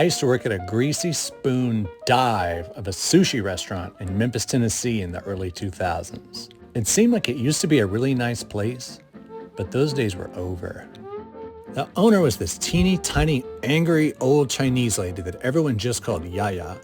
I used to work at a greasy spoon dive of a sushi restaurant in Memphis, Tennessee in the early 2000s. It seemed like it used to be a really nice place, but those days were over. The owner was this teeny tiny angry old Chinese lady that everyone just called Yaya,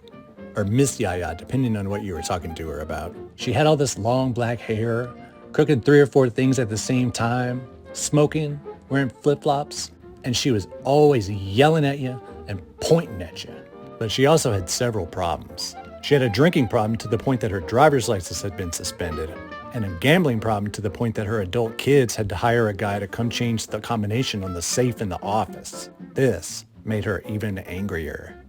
or Miss Yaya, depending on what you were talking to her about. She had all this long black hair, cooking 3 or 4 things at the same time, smoking, wearing flip-flops, and she was always yelling at you and pointing at you. But she also had several problems. She had a drinking problem to the point that her driver's license had been suspended, and a gambling problem to the point that her adult kids had to hire a guy to come change the combination on the safe in the office. This made her even angrier.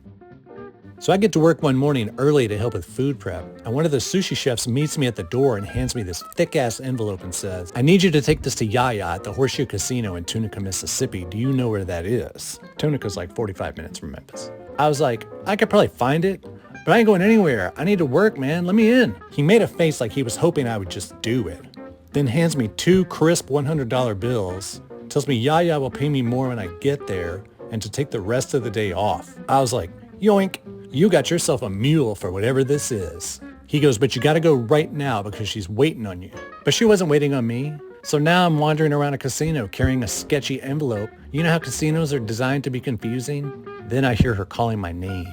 So I get to work one morning early to help with food prep, and one of the sushi chefs meets me at the door and hands me this thick-ass envelope and says, "I need you to take this to Yaya at the Horseshoe Casino in Tunica, Mississippi. Do you know where that is?" Tunica's like 45 minutes from Memphis. I was like, "I could probably find it, but I ain't going anywhere. I need to work, man. Let me in." He made a face like he was hoping I would just do it, then hands me 2 crisp $100 bills, tells me Yaya will pay me more when I get there and to take the rest of the day off. I was like, yoink. You got yourself a mule for whatever this is. He goes, "But you got to go right now because she's waiting on you." But she wasn't waiting on me. So now I'm wandering around a casino carrying a sketchy envelope. You know how casinos are designed to be confusing? Then I hear her calling my name.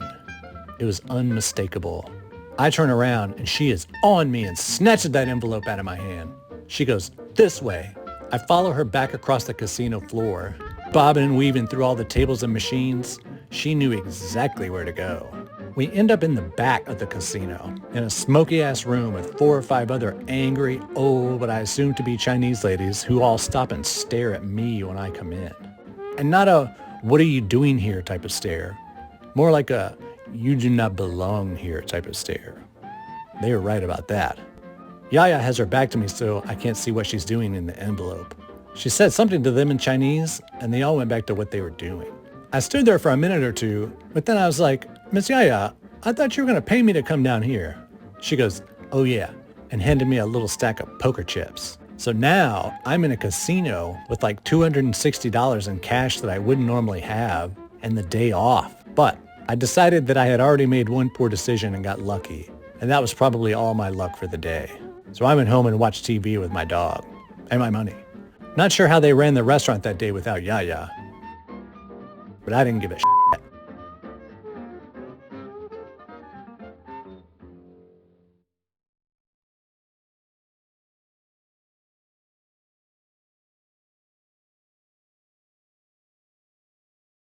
It was unmistakable. I turn around and she is on me and snatches that envelope out of my hand. She goes, "This way." I follow her back across the casino floor, bobbing and weaving through all the tables and machines. She knew exactly where to go. We end up in the back of the casino, in a smoky-ass room with 4 or 5 other angry, old, what I assume to be Chinese ladies who all stop and stare at me when I come in. And not a, "What are you doing here?" type of stare. More like a, "You do not belong here" type of stare. They were right about that. Yaya has her back to me so I can't see what she's doing in the envelope. She said something to them in Chinese, and they all went back to what they were doing. I stood there for a minute or two, but then I was like, "Miss Yaya, I thought you were going to pay me to come down here." She goes, "Oh yeah," and handed me a little stack of poker chips. So now I'm in a casino with like $260 in cash that I wouldn't normally have and the day off. But I decided that I had already made one poor decision and got lucky. And that was probably all my luck for the day. So I went home and watched TV with my dog and my money. Not sure how they ran the restaurant that day without Yaya. But I didn't give a shit.